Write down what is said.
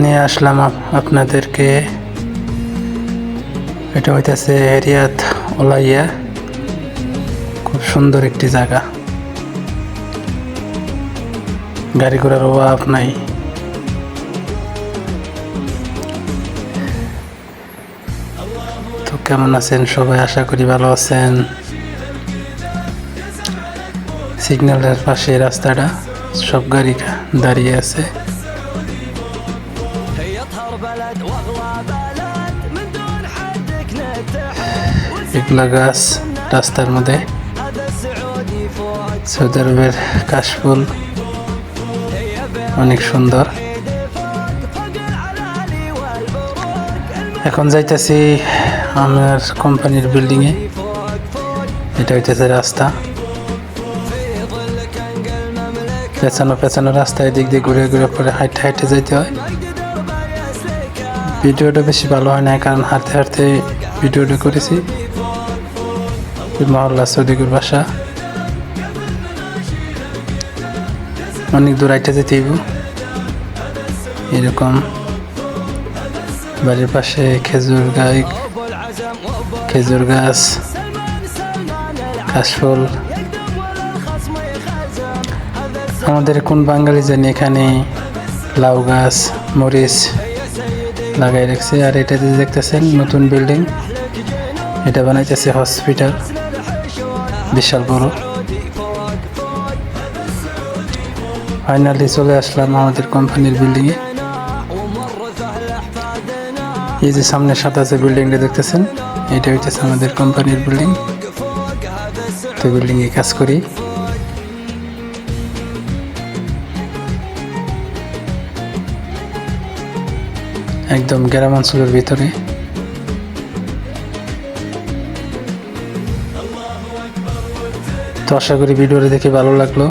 নিয়ে আসলাম আপনাদেরকে। এটা হইতেছে হেরিয়াত ওলাইয়া, খুব সুন্দর একটি জায়গা, গাড়ি ঘোড়ার অভাব নাই। তো কেমন আছেন সবাই? আশা করি ভালো আছেন। সিগন্যালের পাশে রাস্তাটা, সব গাড়ি দাঁড়িয়ে আছে। এগুলা গাছ রাস্তার মধ্যে, সৌদি আরবের কাশফুল, অনেক সুন্দর। এখন যাইতেছি আমার কোম্পানির বিল্ডিংয়ে। এটা হইতেছে রাস্তা, পেছানো রাস্তা, এদিক দিয়ে ঘুরে ঘুরে পরে হাইটে যাইতে হয়। ভিডিওটা বেশি ভালো হয় না, কারণ হাঁটতে হাঁটতে ভিডিওটা করেছি। মহল্লা সৌদিকুর বাসা, অনেক দূর হাইটে যেতে হইব। এরকম বাড়ির পাশে খেজুর গাছ, কাশফুল। আমাদের কোন বাঙালি জানি এখানে লাউ গাছ, মরিচ লাগাই রাখছে। আর এটা যে দেখতেছেন নতুন বিল্ডিং, এটা বানাইতেছে হসপিটাল, বিশাল বড়। ফাইনালি চলে আসলাম আমাদের কোম্পানির বিল্ডিংয়ে। এই যে সামনে সাদা যে বিল্ডিংটা দেখতেছেন, এটা হইতেছে আমাদের কোম্পানির বিল্ডিং। তো বিল্ডিংয়ে কাজ করি। একদম গ্রাম অঞ্চলের ভিতরে। তো আশা করি ভিডিওটা দেখে ভালো লাগলো।